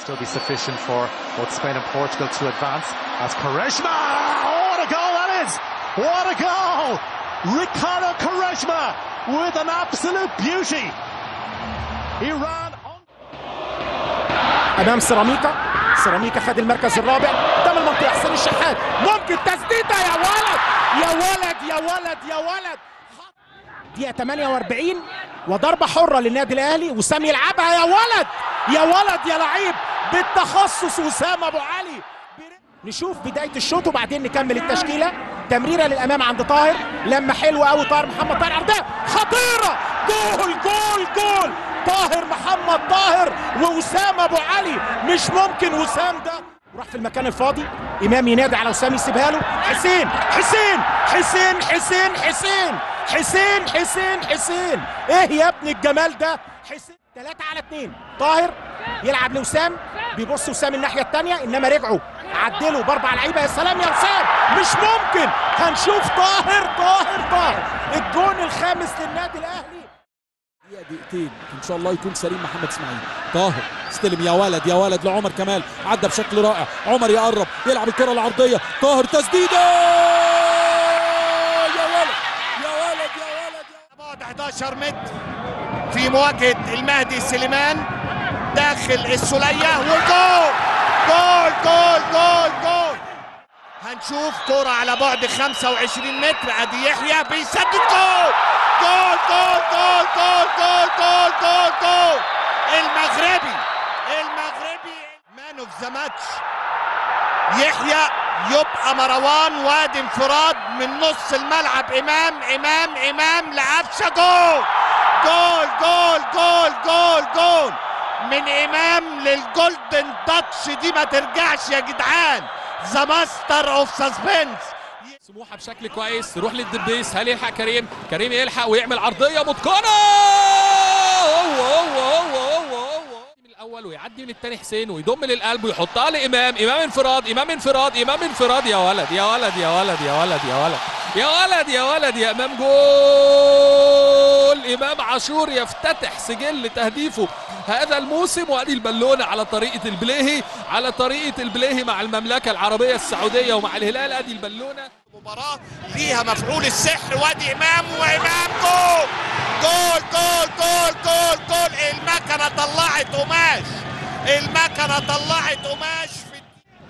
Still be sufficient for both Spain and Portugal to advance as Quaresma. Oh, what a goal that is! What a goal! Ricardo Quaresma with an absolute beauty. Iran امام سيراميكا خد المركز الرابع قدام المنطقه. حسين الشحات ممكن تسديده. يا ولد يا ولد يا ولد يا ولد. دقيقه 48 وضربه حره للنادي الاهلي. وسام يلعبها. يا ولد يا ولد يا لعيب بالتخصص وسام ابو علي. نشوف بدايه الشوط وبعدين نكمل التشكيله. تمريره للامام عند طاهر. لما حلوه قوي طاهر محمد طاهر. عرضيه خطيره. جول جول جول. طاهر محمد طاهر ووسام ابو علي. مش ممكن وسام ده راح في المكان الفاضي. امام ينادي على وسام يسيبها له. حسين حسين حسين حسين حسين حسين حسين حسين. ايه يا ابن الجمال ده. حسين 3 على 2. طاهر يلعب لوسام. بيبص وسام الناحيه الثانيه انما رجعوا عدلوا ب4 لعيبه. يا سلام يا وسام. مش ممكن. هنشوف طاهر الجون الخامس للنادي الاهلي. دقيقتين ان شاء الله يكون سليم محمد اسماعيل. طاهر استلم. يا ولد يا ولد لعمر كمال. عدى بشكل رائع. عمر يقرب يلعب الكره العرضيه. طاهر تسديده. يا ولد يا ولد يا ولد. بعد 11 متر في مواجهه المهدي سليمان داخل السوليه وجول. جول جول جول جول. هنشوف كرة على بعد 25 متر. ادي يحيى بيسدد. جول جول جول جول جول جول جول جول جول. المغربي مان اوف ذا ماتش يحيى. يبقى مروان وادي انفراد من نص الملعب. امام لقفشه. جول جول جول جول جول جول من امام للجولدن تاتش. دي ما ترجعش يا جدعان. ذا ماستر اوف سسبنس. سموحه بشكل كويس. يروح للدبيس. هل يلحق كريم يلحق ويعمل عرضيه متقنه. هو من الاول ويعدي من الثاني حسين ويضم للقلب ويحطها لامام. انفراد. يا ولد يا ولد يا ولد يا ولد يا ولد يا ولد يا ولد يا امام. جول. امام عاشور يفتتح سجل تهديفه هذا الموسم. وادي البالونه على طريقه البليهي مع المملكه العربيه السعوديه ومع الهلال. ادي البالونه. مباراه ليها مفعول السحر. وادي امام جول جول جول جول جول جول. المكنه طلعت قماش.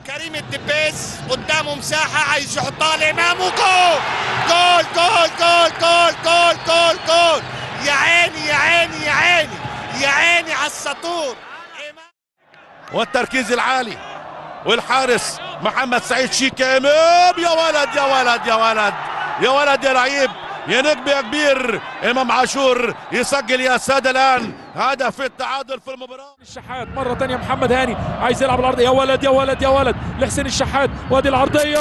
كريم الدبيس قدامه مساحه عايز يحطها لامام. وجول جول جول جول جول جول جول جول. يا عيني يا عيني يا عيني يا عيني على السطور. والتركيز العالي والحارس محمد سعيد شيكا. امام. يا ولد يا ولد يا ولد يا ولد يا لعيب يا نجم يا كبير. امام عاشور يسجل يا ساده الان هدف التعادل في المباراه. الشحات مره ثانيه. محمد هاني عايز يلعب العرضيه. يا ولد يا ولد يا ولد لحسين الشحات. وادي العرضيه.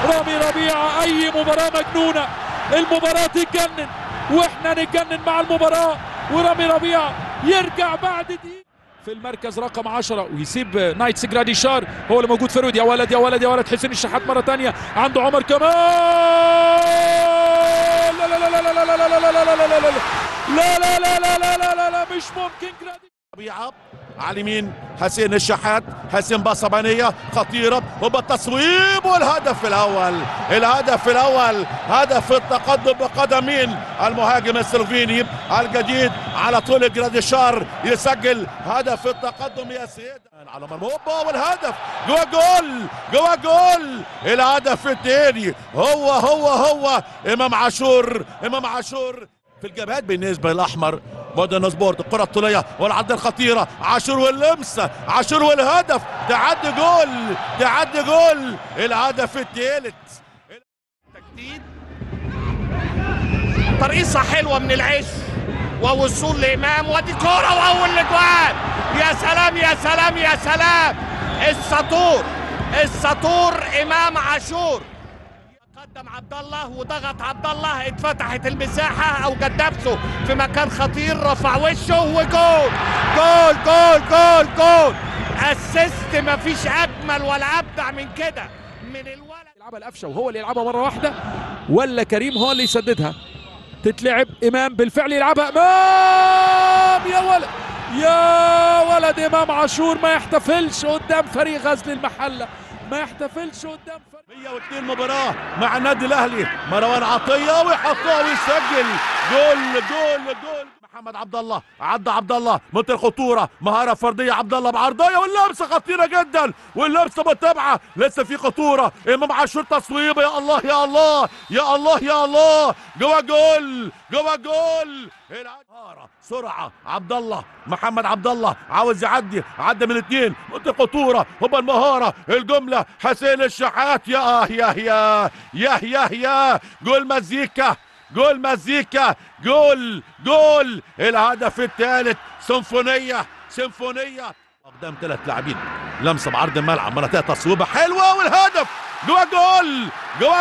رامي ربيعه. اي مباراه مجنونه. المباراه تتجنن واحنا نتجنن مع المباراه. ورامي ربيعه يرجع بعد دقيقه في المركز رقم 10 ويسيب نايتس جراديشار هو اللي موجود فرود. يا ولد يا ولد يا ولد. حسين الشحات مره ثانيه عنده عمر كمال. لا لا لا لا لا لا لا لا لا لا لا لا لا لا لا لا مش ممكن. ربيعه على اليمين. حسين الشحات. حسين باصه بينيه خطيره وبالتصويب. والهدف الاول هدف التقدم بقدمين المهاجم السلوفيني الجديد على طول. جراديشار يسجل هدف التقدم يا سيد على مرموبه. والهدف جوا جول. الهدف الثاني هو امام عاشور في الجبهات بالنسبه للاحمر. مودرن سبورت. الكره الطوليه والعرضيه الخطيره. عاشور واللمسه. عاشور والهدف. تعدي جول. الهدف الثالث. تجديد. ترقيصه حلوه من العش ووصول لامام. وادي كوره واول الاجوان. يا سلام يا سلام يا سلام. السطور امام عاشور. قدم عبد الله وضغط عبد الله. اتفتحت المساحه اوجد نفسه في مكان خطير. رفع وشه وجول جول جول جول جول. اسيست مفيش اجمل ولا ابدع من كده من الولد. يلعبها القفشه وهو اللي يلعبها مره واحده ولا كريم هو اللي يسددها. تتلعب. امام بالفعل يلعبها. امام. الواد امام عاشور ما يحتفلش قدام فريق غزل المحله، ما يحتفلش قدام فريق 102 مباراة مع النادي الاهلي. مروان عطية ويحطها ويسجل جول جول جول. محمد عبد الله، عبد الله منطقة الخطورة، مهارة فردية عبد الله بعرضية واللمسة خطيرة جدا واللمسة متابعة، لسه في خطورة. امام عاشور تصويبة، يا الله يا الله يا الله يا الله، جوا جول جوا جول. سرعة عبد الله، محمد عبد الله عاوز يعدي، عدى من الاثنين، منطقة خطورة، هوبا المهارة، الجملة حسين الشحات، يا جول مزيكا، جول مزيكا، جول الهدف الثالث. سيمفونية قدام 3 لاعبين، لمسه بعرض الملعب، منطقه تصويبه حلوه والهدف جوا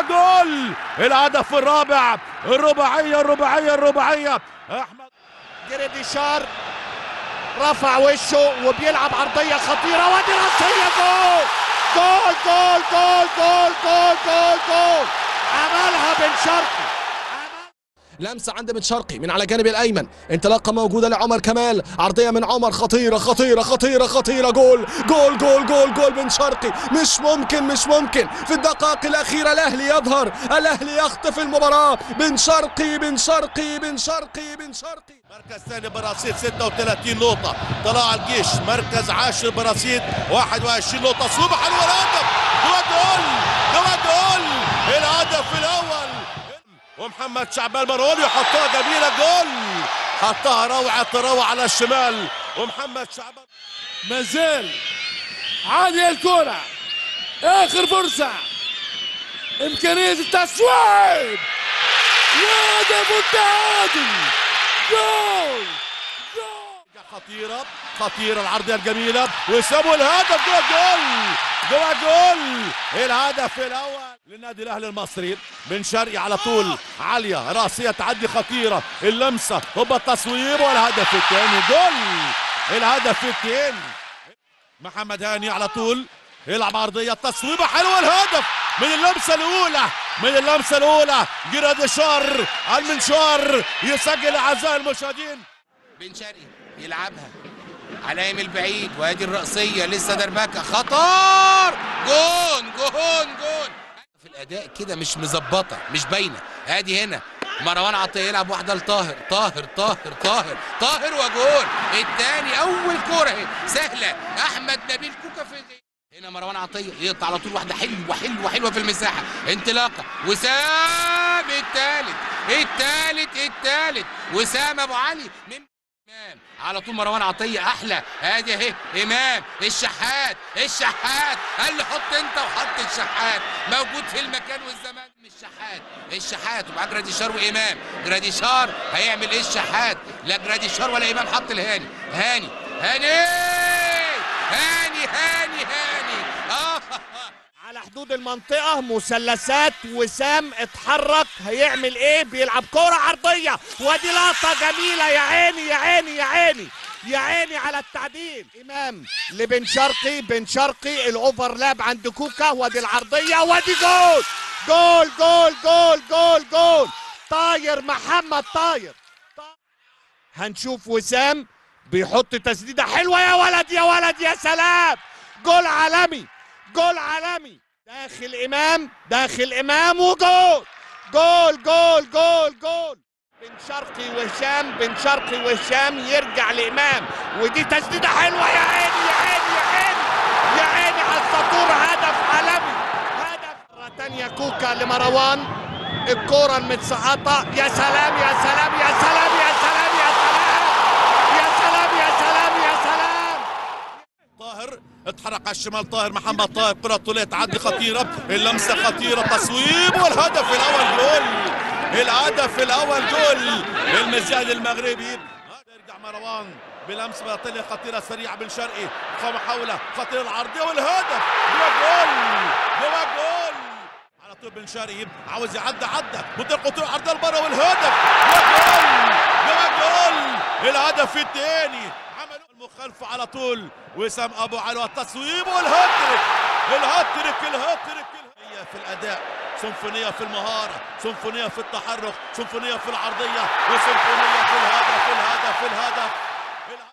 جول. الهدف الرابع، الرباعيه. احمد جريديشار رفع وشه وبيلعب عرضيه خطيره، وادي راسيه، جول. عملها بن شرقي. لمسه عند بن شرقي من على الجانب الايمن، انطلاقه موجوده لعمر كمال، عرضيه من عمر خطيره، جول بن شرقي. مش ممكن في الدقائق الاخيره الاهلي يظهر، الاهلي يخطف المباراه. بن شرقي. مركز ثاني برصيد 36 نقطة، طلائع الجيش مركز 10 برصيد 21 نقطة. صوبة حلوة، الهدف جوا جول الهدف الأول. ومحمد شعبان مروني يحطها جميلة، جول، حطها روعة على الشمال. ومحمد شعبان ما زال عالية الكرة، آخر فرصة، إمكانية التصويب، وهدف التعادل، جول. خطيرة العرضية الجميلة، وسابوا الهدف جوا جول. الهدف الأول للنادي الأهلي المصري. بن شرقي على طول، عالية راسية تعدي خطيرة، اللمسة هوبا التصويب والهدف الثاني، جول. الهدف الثاني محمد هاني على طول، يلعب عرضية، تصويبة حلوة، الهدف من اللمسة الأولى. جراديشار المنشار يسجل أعزائي المشاهدين. بن شرقي يلعبها على يمين البعيد، وادي الرأسية لسه دربكة، خطر، جون. في الأداء كده مش مظبطة، مش باينة. ادي هنا مروان عطية يلعب واحدة لطاهر، طاهر وجول الثاني. أول كورة اهي سهلة، أحمد نبيل كوكا في هنا. مروان عطية يقطع على طول واحدة حلوة في المساحة، انطلاقة، وسام الثالث وسام أبو علي من إمام على طول. مروان عطية أحلى، ادي اهي إمام الشحات قال له حط انت، وحط الشحات، موجود في المكان والزمان. مش الشحات ومعاه جراديشار وإمام. جراديشار هيعمل ايه الشحات؟ لا جراديشار ولا إمام، حط الهاني. هاني على حدود المنطقة، مثلثات، وسام اتحرك، هيعمل ايه؟ بيلعب كرة عرضية، وادي لقطة جميلة، يا عيني على التعديل. امام لبن شرقي، بن شرقي الاوفرلاب عند كوكا، وادي العرضية، وادي جول. طاير، محمد طاير. هنشوف وسام بيحط تسديدة حلوة، يا ولد يا سلام، جول عالمي. داخل إمام وجول. بن شرقي وهشام يرجع لإمام، ودي تسديدة حلوة، يا عيني على السطور، هدف عالمي. مرة تانية كوكا لمروان، الكرة المتسقطة، يا سلام. طاهر اتحرك على الشمال، محمد طاهر، كرة طولية تعدي خطيرة، اللمسة خطيرة، تصويب والهدف الأول جول للمزيان المغربي. يرجع مروان بلمسة بطولية خطيرة سريعة. بن شرقي محاولة خطيرة العرضية والهدف جوا جول على طول. بن شرقي عاوز يعدى، منطقة عرضية لبره والهدف جوا جول. الهدف الثاني عملوا المخالفة على طول، وسام أبو علي والتصويب والهاتريك. في الأداء، سيمفونية في المهارة، سيمفونية في التحرك، سيمفونية في العرضية، وسيمفونية في الهدف.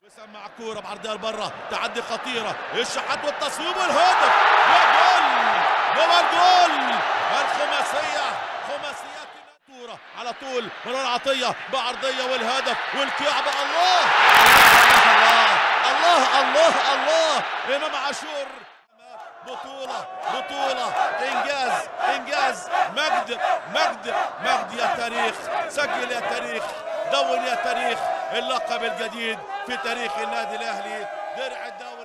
وسام مع كوره بعرضيه لبره، تعدي خطيره، الشحات والتصويب والهدف يا جول، جول الجول الخماسيه، خماسيات الكوره على طول مروان عطيه بعرضيه والهدف والكعبه. الله الله الله الله الله امام عاشور. بطولة بطولة، إنجاز إنجاز، مجد مجد مجد يا تاريخ، سجل يا تاريخ، دون يا تاريخ اللقب الجديد في تاريخ النادي الأهلي، درع الدوري.